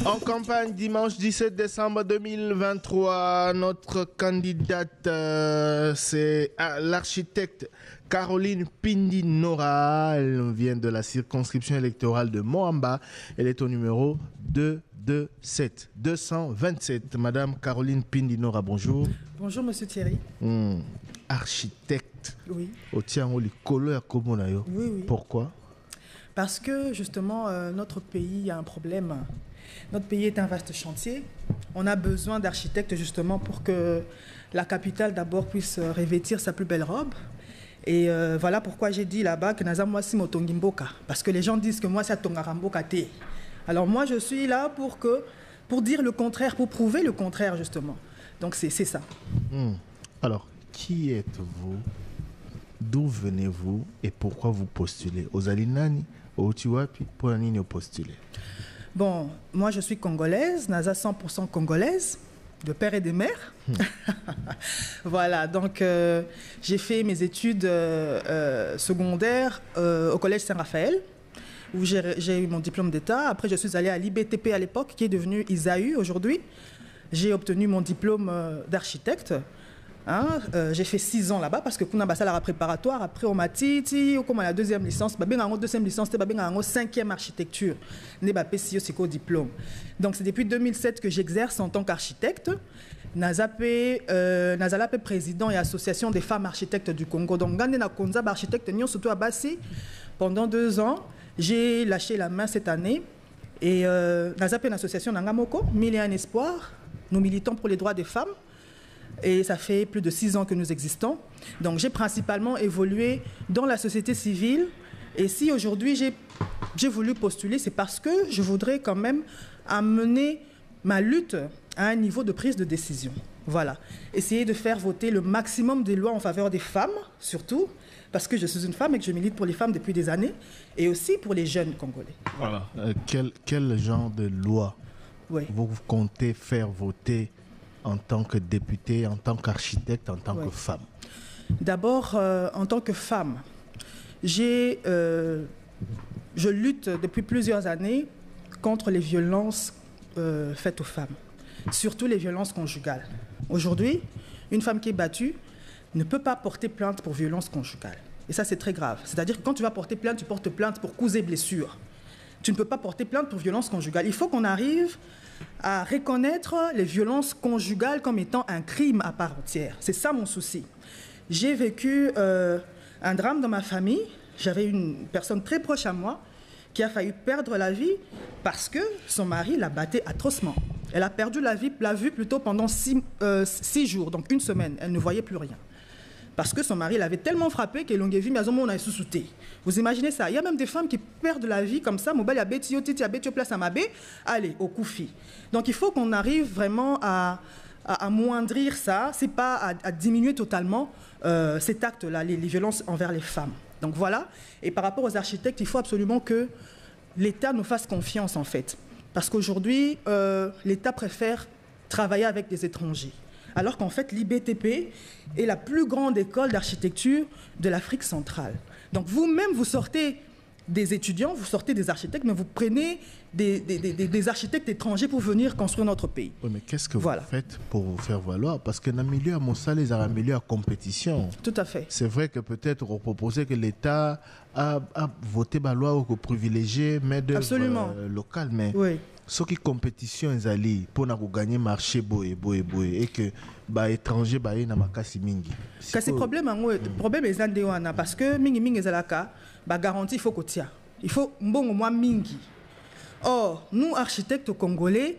En campagne, dimanche 17 décembre 2023, notre candidate, c'est l'architecte Caroline Pindi Nora. Elle vient de la circonscription électorale de Moamba. Elle est au numéro 227. Madame Caroline Pindi Nora, bonjour. Bonjour, monsieur Thierry. Architecte. Oui. Au tien, on les couleurs comme on a eu. Oui. Pourquoi? Parce que, justement, notre pays a un problème. Notre pays est un vaste chantier. On a besoin d'architectes justement pour que la capitale d'abord puisse revêtir sa plus belle robe. Et voilà pourquoi j'ai dit là-bas que Naza moi si motongimboka. Parce que les gens disent que moi c'est tongaramboka te. Alors moi je suis là pour dire le contraire, pour prouver le contraire justement. Donc c'est ça. Alors, qui êtes-vous? D'où venez-vous et pourquoi vous postulez? Aux Alinani, au Tiwapi, pour la postuler? Bon, moi je suis congolaise, Naza 100% congolaise, de père et de mère. Voilà, donc j'ai fait mes études secondaires au collège Saint-Raphaël, où j'ai eu mon diplôme d'État. Après, je suis allée à l'IBTP à l'époque, qui est devenu ISAU aujourd'hui. J'ai obtenu mon diplôme d'architecte. J'ai fait 6 ans là-bas parce que kuna basala la préparatoire après on m'a dit comme la deuxième licence deuxième licence c'était cinquième architecture né ba PCO c'est diplôme. Donc c'est depuis 2007 que j'exerce en tant qu'architecte. Nazapé président et association des femmes architectes du Congo. Donc gande na konza ba architecte nyon surtout à Bassi pendant 2 ans. J'ai lâché la main cette année et Nazapé une association Nangamoko, 1001 espoirs. Nous militons pour les droits des femmes. Et ça fait plus de 6 ans que nous existons. Donc j'ai principalement évolué dans la société civile. Et si aujourd'hui j'ai voulu postuler, c'est parce que je voudrais quand même amener ma lutte à un niveau de prise de décision. Voilà. Essayer de faire voter le maximum des lois en faveur des femmes, surtout, parce que je suis une femme et que je milite pour les femmes depuis des années, et aussi pour les jeunes Congolais. Voilà. Quel genre de loi vous comptez faire voter en tant que députée, en tant qu'architecte, en tant que femme? D'abord, en tant que femme, je lutte depuis plusieurs années contre les violences faites aux femmes, surtout les violences conjugales. Aujourd'hui, une femme qui est battue ne peut pas porter plainte pour violence conjugale. Et ça, c'est très grave. C'est-à-dire que quand tu vas porter plainte, tu portes plainte pour causes et blessures. Tu ne peux pas porter plainte pour violence conjugale. Il faut qu'on arrive à reconnaître les violences conjugales comme étant un crime à part entière. C'est ça mon souci. J'ai vécu un drame dans ma famille. J'avais une personne très proche à moi qui a failli perdre la vie parce que son mari la battait atrocement. Elle a perdu la vue plutôt pendant 6 jours, donc 1 semaine. Elle ne voyait plus rien. Parce que son mari l'avait tellement frappé que l'on a vu, mais on a sous-souté. Vous imaginez ça? Il y a même des femmes qui perdent la vie comme ça. Mobile a bétio, titi a bétio place à mabé. Allez, au koufi. Donc il faut qu'on arrive vraiment à amoindrir ça. C'est pas à diminuer totalement cet acte-là, les violences envers les femmes. Donc voilà. Et par rapport aux architectes, il faut absolument que l'État nous fasse confiance en fait. Parce qu'aujourd'hui, l'État préfère travailler avec des étrangers. Alors qu'en fait, l'IBTP est la plus grande école d'architecture de l'Afrique centrale. Donc vous-même, vous sortez des étudiants, vous sortez des architectes, mais vous prenez des architectes étrangers pour venir construire notre pays. Oui, mais qu'est-ce que vous faites pour vous faire valoir? Parce que dans le milieu à Mossal, ils ont un milieu à compétition. Tout à fait. C'est vrai que peut-être on proposait que l'État a voté la loi pour privilégier main-d'œuvre locale, mais... Oui. Ce qui compétition est allée pour gagner marché et que les étrangers na makasi mingi. C'est problème est andéwana parce que mingi ezalaka ba garantie il faut kotia. Il faut mbongo moi mingi. Or, nous architectes congolais,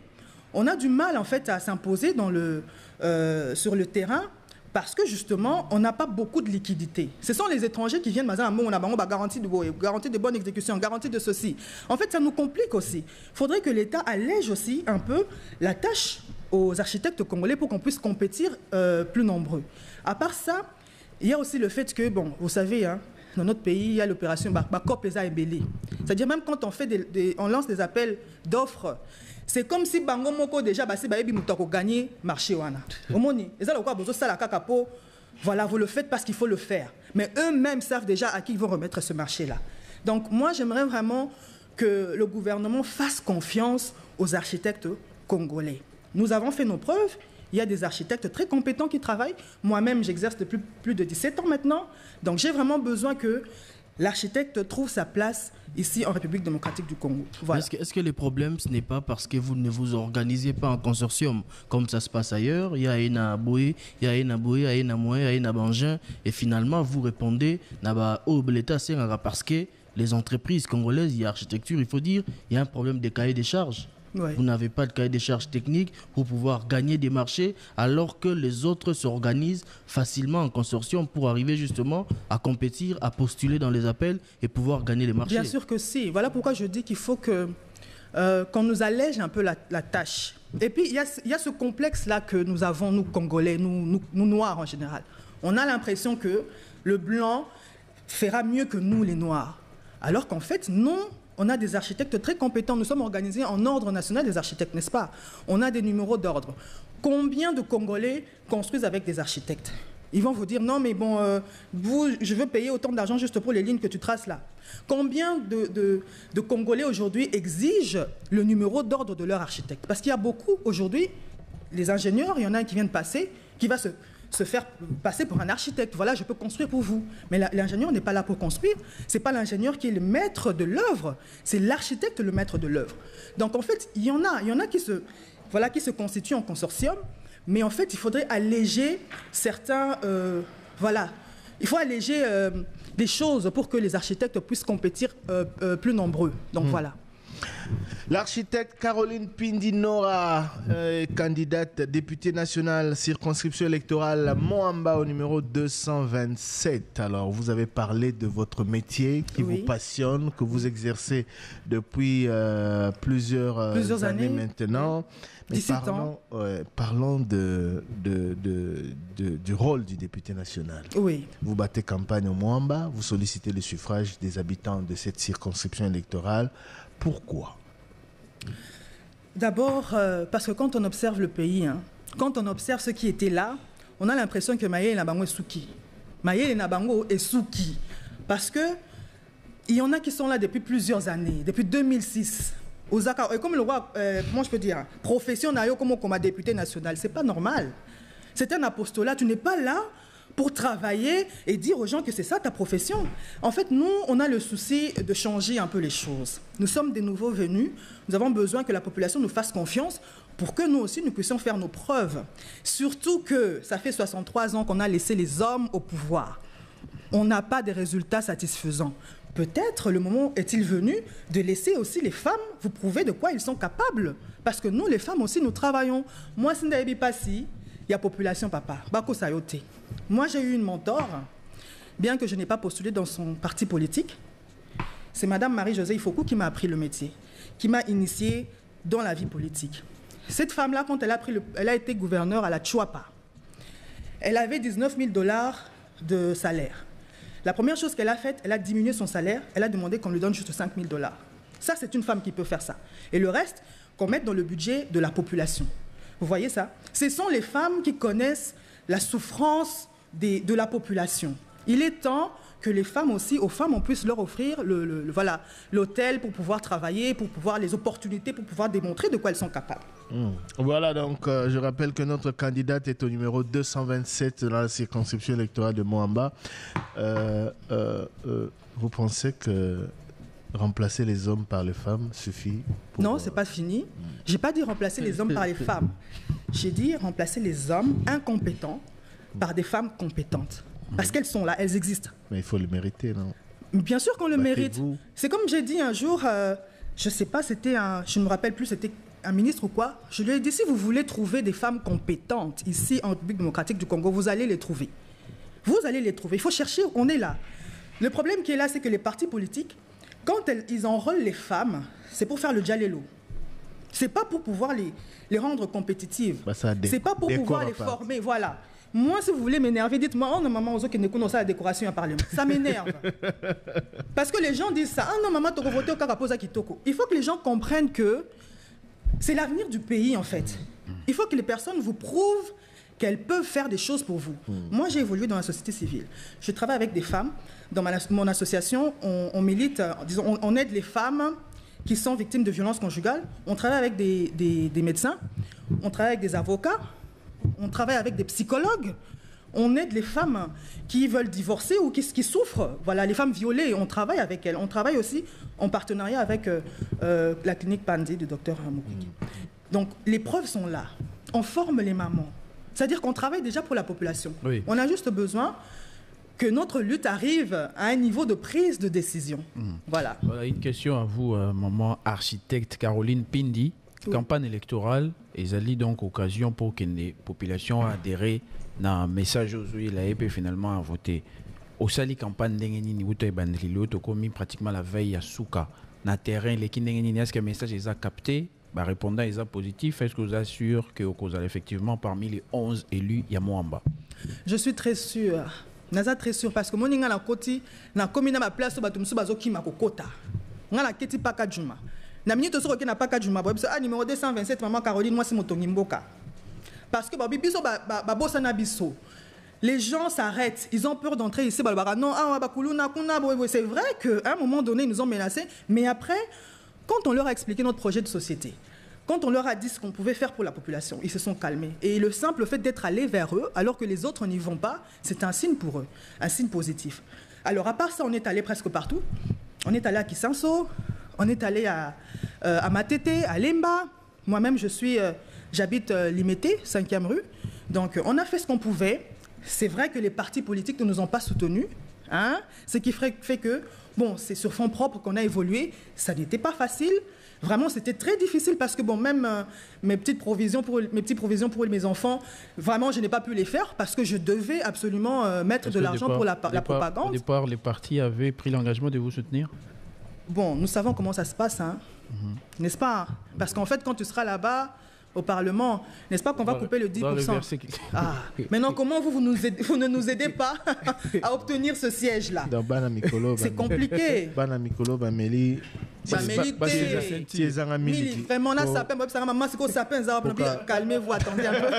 on a du mal en fait à s'imposer sur le terrain. Parce que justement, on n'a pas beaucoup de liquidités. Ce sont les étrangers qui viennent, on a garantie de bonne exécution, garantie de ceci. En fait, ça nous complique aussi. Il faudrait que l'État allège aussi un peu la tâche aux architectes congolais pour qu'on puisse compétir plus nombreux. À part ça, il y a aussi le fait que, bon, vous savez, hein, dans notre pays, il y a l'opération Bakop les a ébellés. C'est-à-dire même quand on lance des appels d'offres, c'est comme si Bango Moko déjà gagné marché wana. Omoni, et ça le quoi besoin ça la kakapo. Voilà, vous le faites parce qu'il faut le faire. Mais eux-mêmes savent déjà à qui ils vont remettre ce marché-là. Donc moi, j'aimerais vraiment que le gouvernement fasse confiance aux architectes congolais. Nous avons fait nos preuves. Il y a des architectes très compétents qui travaillent. Moi-même, j'exerce depuis plus de 17 ans maintenant. Donc j'ai vraiment besoin que l'architecte trouve sa place ici en République démocratique du Congo. Voilà. Est-ce que le problème, ce n'est pas parce que vous ne vous organisez pas en consortium comme ça se passe ailleurs? Il y a une Aboye, il y a une Aboye, il y a une Amoye, il y a une Bangin, et finalement vous répondez parce que les entreprises congolaises, il y a architecture, il faut dire, il y a un problème de cahier des charges. Ouais. Vous n'avez pas de cahier des charges techniques pour pouvoir gagner des marchés alors que les autres s'organisent facilement en consortium pour arriver justement à compétir, à postuler dans les appels et pouvoir gagner les marchés. Bien sûr que si. Voilà pourquoi je dis qu'il faut qu'on nous allège un peu la tâche. Et puis il y a ce complexe-là que nous avons, nous Congolais, nous Noirs en général. On a l'impression que le blanc fera mieux que nous les Noirs. Alors qu'en fait, non. On a des architectes très compétents. Nous sommes organisés en ordre national des architectes, n'est-ce pas? On a des numéros d'ordre. Combien de Congolais construisent avec des architectes? Ils vont vous dire, non, mais bon, je veux payer autant d'argent juste pour les lignes que tu traces là. Combien de Congolais aujourd'hui exigent le numéro d'ordre de leur architecte? Parce qu'il y a beaucoup aujourd'hui, les ingénieurs, il y en a un qui vient de passer, qui va se faire passer pour un architecte. Voilà, je peux construire pour vous. Mais l'ingénieur n'est pas là pour construire. Ce n'est pas l'ingénieur qui est le maître de l'œuvre. C'est l'architecte le maître de l'œuvre. Donc, en fait, il y en a qui se constituent en consortium. Mais en fait, il faudrait alléger certains... il faut alléger des choses pour que les architectes puissent compétir plus nombreux. Donc, voilà. L'architecte Caroline Pindinora, candidate députée nationale, circonscription électorale Moamba au numéro 227. Alors, vous avez parlé de votre métier qui vous passionne, que vous exercez depuis plusieurs années maintenant. Mais 17 ans. Parlons du rôle du député national. Oui. Vous battez campagne au Moamba, vous sollicitez le suffrage des habitants de cette circonscription électorale. Pourquoi? D'abord, parce que quand on observe le pays, quand on observe ceux qui étaient là, on a l'impression que Maïe Nabango est Souki. Maïe Nabango est Souki. Parce qu'il y en a qui sont là depuis plusieurs années, depuis 2006. Et comme le roi, comment je peux dire, profession comme député national, c'est pas normal. C'est un apostolat, tu n'es pas là pour travailler et dire aux gens que c'est ça ta profession. En fait, nous, on a le souci de changer un peu les choses. Nous sommes des nouveaux venus, nous avons besoin que la population nous fasse confiance pour que nous aussi, nous puissions faire nos preuves. Surtout que ça fait 63 ans qu'on a laissé les hommes au pouvoir. On n'a pas de résultats satisfaisants. Peut-être le moment est-il venu de laisser aussi les femmes vous prouver de quoi ils sont capables. Parce que nous, les femmes aussi, nous travaillons. Moi, Sindaebi Passi, il y a population papa, Bako Sayote. Moi, j'ai eu une mentor, bien que je n'ai pas postulé dans son parti politique. C'est Madame Marie-Josée Ifoku qui m'a appris le métier, qui m'a initié dans la vie politique. Cette femme-là, quand elle a été gouverneure à la Tchouapa, elle avait 19 000 $ de salaire. La première chose qu'elle a faite, elle a diminué son salaire, elle a demandé qu'on lui donne juste 5 000 $. Ça, c'est une femme qui peut faire ça. Et le reste, qu'on mette dans le budget de la population. Vous voyez ça? Ce sont les femmes qui connaissent la souffrance de la population. Il est temps que les femmes aussi, aux femmes, on puisse leur offrir l'hôtel pour pouvoir travailler, pour pouvoir les opportunités, pour pouvoir démontrer de quoi elles sont capables. Voilà, donc je rappelle que notre candidate est au numéro 227 dans la circonscription électorale de Moamba. Vous pensez que remplacer les hommes par les femmes suffit pour... Non, c'est pas fini. J'ai pas dit remplacer les hommes par les femmes. J'ai dit remplacer les hommes incompétents par des femmes compétentes. Parce qu'elles sont là, elles existent. Mais il faut le mériter, non? Bien sûr qu'on le mérite. C'est comme j'ai dit un jour, je sais pas, je ne me rappelle plus, c'était un ministre ou quoi. Je lui ai dit, si vous voulez trouver des femmes compétentes ici en République démocratique du Congo, vous allez les trouver. Vous allez les trouver. Il faut chercher, on est là. Le problème qui est là, c'est que les partis politiques, quand ils enrôlent les femmes, c'est pour faire le djalélo. C'est pas pour pouvoir les rendre compétitives. C'est pas pour pouvoir les former, voilà. Moi, si vous voulez m'énerver, dites-moi, oh non, maman, aux autres qui ne connaissent pas la décoration à Parlement. Ça m'énerve. Parce que les gens disent ça. Ah non, maman, tu as voté au Karaposa Kitoko. Il faut que les gens comprennent que c'est l'avenir du pays, en fait. Il faut que les personnes vous prouvent qu'elles peuvent faire des choses pour vous. Moi, j'ai évolué dans la société civile. Je travaille avec des femmes. Dans mon association, on milite, disons, on aide les femmes qui sont victimes de violences conjugales. On travaille avec des médecins, on travaille avec des avocats, on travaille avec des psychologues. On aide les femmes qui veulent divorcer ou qui souffrent. Voilà, les femmes violées, on travaille avec elles. On travaille aussi en partenariat avec la clinique Pandi du docteur Moukiki. Donc, les preuves sont là. On forme les mamans. C'est-à-dire qu'on travaille déjà pour la population. Oui. On a juste besoin que notre lutte arrive à un niveau de prise de décision. Voilà. Une question à vous, maman architecte Caroline Pindi. Oui. Campagne électorale, ils ont donc occasion pour que les populations adhèrent à un message aux l'AEP finalement à voter. Au sali campagne d'engeni ou commis pratiquement la veille à Souka. Na terrain, les kindengeni, est-ce que le message est capté? Bah, répondant est positif. Est-ce que vous assurez que vous allez effectivement parmi les 11 élus, il y a Moamba? Je suis très sûre. Naza très sûr parce que moi ninga na koti na komi na ma place so batumsu bazoki makokota. Ngala keti paka juma. Na minute so na paka juma bo biso numéro 227 maman Caroline moi c'est motongi mboka. Parce que ba biso ba bossa na biso. Les gens s'arrêtent, ils ont peur d'entrer ici balbara non ba kuluna kuna bo c'est vrai que à un moment donné ils nous ont menacés mais après quand on leur a expliqué notre projet de société, quand on leur a dit ce qu'on pouvait faire pour la population, ils se sont calmés. Et le simple fait d'être allé vers eux, alors que les autres n'y vont pas, c'est un signe pour eux, un signe positif. Alors à part ça, on est allé presque partout. On est allé à Kisanso, on est allé à Matete, à Lemba. Moi-même, j'habite Limete, 5e rue. Donc on a fait ce qu'on pouvait. C'est vrai que les partis politiques ne nous ont pas soutenus. Hein? Ce qui fait que, bon, c'est sur fonds propres qu'on a évolué. Ça n'était pas facile. Vraiment, c'était très difficile parce que, bon, même mes petites provisions pour mes enfants, vraiment, je n'ai pas pu les faire parce que je devais absolument mettre de l'argent pour la propagande. Au départ, les partis avaient pris l'engagement de vous soutenir? Bon, nous savons comment ça se passe, hein? N'est-ce pas? Parce qu'en fait, quand tu seras là-bas, au Parlement, n'est-ce pas qu'on va couper le 10%? Maintenant, comment vous ne nous aidez pas à obtenir ce siège-là? C'est compliqué. Vraiment, calmez-vous, attendez un peu.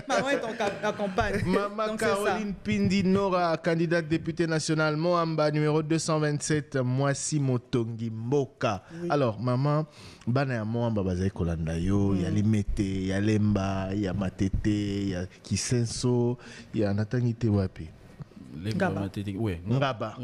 Maman est en campagne. Maman Caroline Pindi Nora, candidate députée nationale, Moamba, numéro 227, Mwasi Motongi Mboka. Alors, maman, Bana Moamba Bazaï Kolanda yo, il y a Limete, il y a Lemba, il y a Matete, il y a Kisenso, il y a Natangite Wapi. Ngaba.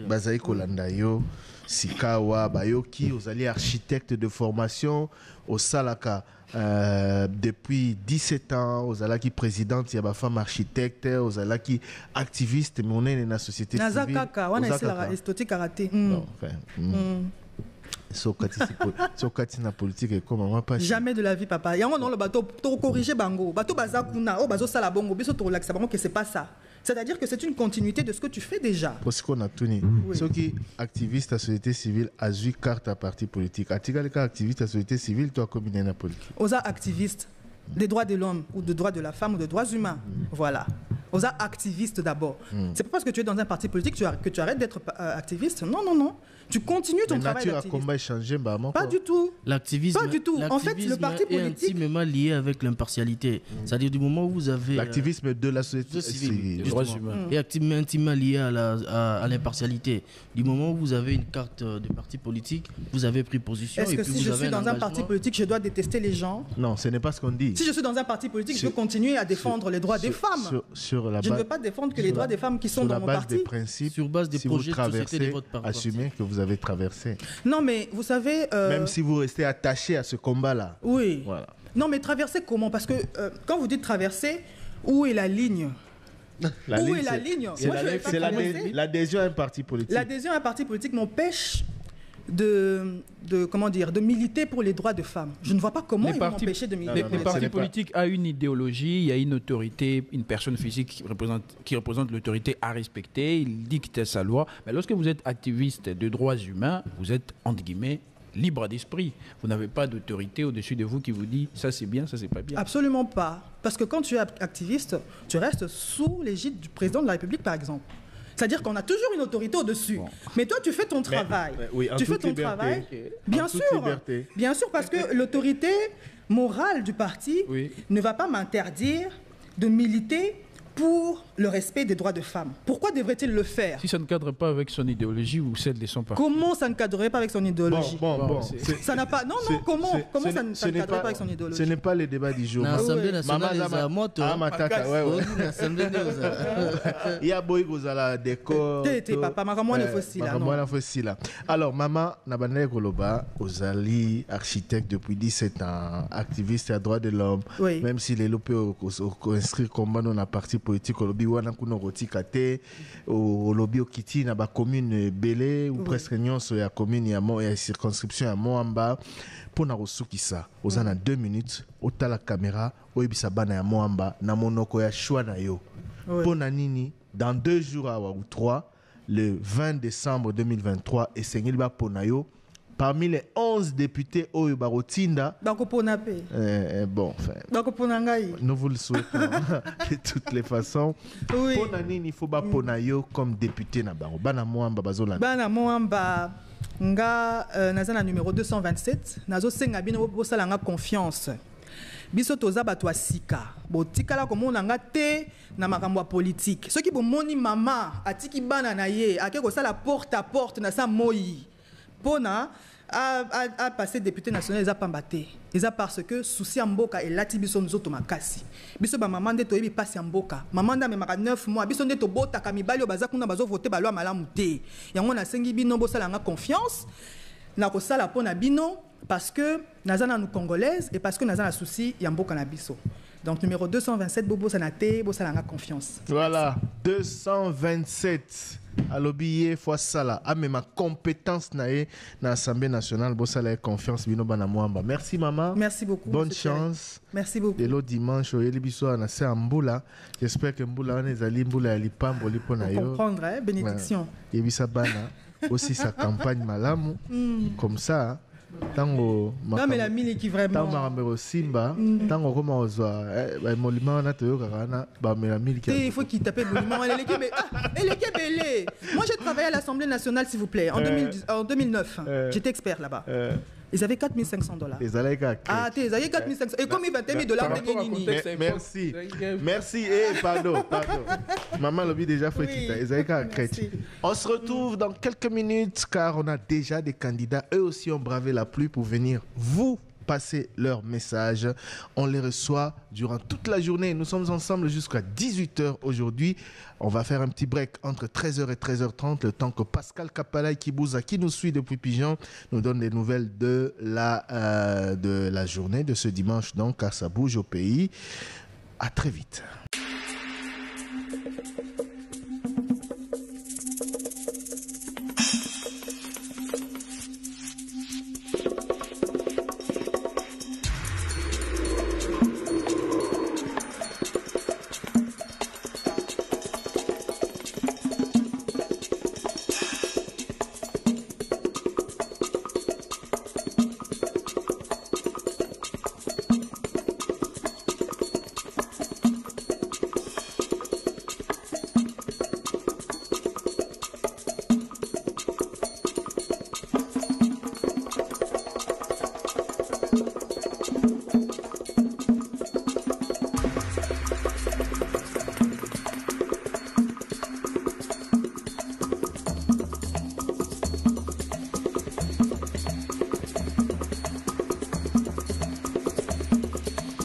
Bazaï Kolanda yo. Sikawa, Bayoki, aux alliés architectes de formation, au Salaka, depuis 17 ans, aux alliés présidente, il y a ma femme architecte, aux alliés activistes, mais on est dans la société civile. Nazakaka, on a essayé la esthétique karaté. Non, enfin. Sokati na politique et comment on pas. Jamais de la vie, papa. Il y a un le bateau pour corriger bango, bateau bazakuna, oh bazo salabongo, biso to relax, que c'est pas ça. C'est-à-dire que c'est une continuité de ce que tu fais déjà. Parce qu'on a tenu. Ceux qui activistes à la société civile a eu carte à parti politique. Atigal cas activiste à la société civile, toi comme une politique. Aux activistes des droits de l'homme ou des droits de la femme ou des droits humains. Voilà. Aux activistes d'abord. C'est pas parce que tu es dans un parti politique que tu arrêtes d'être activiste. Non, non, non. Tu continues ton travail d'activiste. Combat changé, pas du tout. L'activisme, pas du tout. En fait, le parti politique est intimement lié avec l'impartialité. C'est-à-dire du moment où vous avez l'activisme de la société civile, des droits humains, et intimement lié à l'impartialité. Du moment où vous avez une carte de parti politique, vous avez pris position. Est-ce que si je suis dans un parti politique, je dois détester les gens? Non, ce n'est pas ce qu'on dit. Si je suis dans un parti politique, je veux continuer à défendre les droits des femmes. Je ne veux pas défendre que les droits des femmes qui sont dans mon parti. Sur base des projets de société de votre parti. Assumez que vous avez traversé. Non, mais vous savez... Même si vous restez attaché à ce combat-là. Oui. Voilà. Non, mais traverser comment? Parce que quand vous dites traverser, où est la ligne? Où est la ligne? C'est l'adhésion à un parti politique. L'adhésion à un parti politique m'empêche de militer pour les droits de femmes. Je ne vois pas comment ils vont m'empêcher de militer. Les partis politiques ont une idéologie, il y a une autorité, une personne physique qui représente l'autorité à respecter, il dicte sa loi. Mais lorsque vous êtes activiste de droits humains, vous êtes, entre guillemets, libre d'esprit. Vous n'avez pas d'autorité au-dessus de vous qui vous dit ça c'est bien, ça c'est pas bien. Absolument pas. Parce que quand tu es activiste, tu restes sous l'égide du président de la République, par exemple. C'est-à-dire qu'on a toujours une autorité au-dessus. Bon. Mais toi, tu fais ton travail. Oui, tu fais ton travail. Bien sûr. Bien sûr, parce que l'autorité morale du parti ne va pas m'interdire de militer pour le respect des droits de femmes. Pourquoi devrait-il le faire? Si ça ne cadre pas avec son idéologie ou celle de son parti. Comment ça ne cadrerait pas avec son idéologie? Bon. Ça n'a pas... Non, comment ça ne cadrerait pas avec son idéologie? Ce n'est pas le débat du jour. L'Assemblée nationale est à moto. Il y a beaucoup de décors. Papa, maman, il faut aussi là. Alors, maman, Nabane Goloba, Ozali, architecte depuis 17 ans, activiste à droit de l'homme, même si les lopés ont inscrit combat dans la partie politique, au lobby wana kuno rotikate, au lobby okiti na ba commune belé ou presque rien sur la commune ya mo ya circonscription à Moamba pour na rosukisa. Ozana 2 minutes, ota la caméra, oyebisa bana ya Moamba na monoko ya choix na yo. Pour na nini dans 2 jours ou 3, le 20 décembre 2023 et sengeli ba ponayo. Parmi les 11 députés au Barotinda, bon, enfin, nous vous le souhaitons de toutes les façons. Il faut pas ponayo comme député na baro. Bana Moamba bazola. Bana Moamba nga nazana numéro 227. Nazo senga bino bosala nga confiance. Biso toza bato sika. Botikala komona nga te na makambo politique. Ceux qui bomoni mama atiki bana na ye akeko sala porte à porte na sa moyi. Pona a passé député national les a pambaté. Ils a parce que souci amboka et lati biso nzoto makasi. Biso ba maman de to yebi passe amboka. Maman da me maka 9 mois biso de to bota kamibali baza kuna bazo voter ba loi malamu te. Yango na sengi bino bo sala nga confiance. Na ko sala pona bino parce que nazana nous congolaise et parce que nazana souci yamboka na biso. Donc numéro 227 bobo sanate bo sala nga confiance. Voilà, 227 alobiye fois sala a même ma compétence na l'Assemblée nationale bo sala confiance bino bana Moamba. Merci maman. Merci beaucoup. Bonne chance. Merci beaucoup. Et l'autre dimanche au Elibiso na se Mbula. J'espère que Mbula on est allé Mbula ali pambo li pona yo. Comprendre hein, bénédiction. Et bisa bana aussi sa campagne malamu comme ça. Tango non mais la mille qui vraiment tango makambo simba tango koma ozwa molima na toyoka kana ba la mille qui il faut qu'il tape molima elle est belé. Moi j'ai travaillé à l'Assemblée nationale s'il vous plaît en 2009 j'étais expert là-bas. Ils avaient $4,500. Ils avaient $4,500. Et comme $21,000 de merci. Merci. Pardon. Maman l'a déjà fait quitter. Ils avaient on se retrouve dans quelques minutes car on a déjà des candidats. Eux aussi ont bravé la pluie pour venir vous passer leur message. On les reçoit durant toute la journée. Nous sommes ensemble jusqu'à 18h aujourd'hui. On va faire un petit break entre 13h et 13h30, le temps que Pascal Kapalay Kibouza, qui nous suit depuis Pigeon, nous donne des nouvelles de la journée de ce dimanche, donc, car ça bouge au pays. À très vite.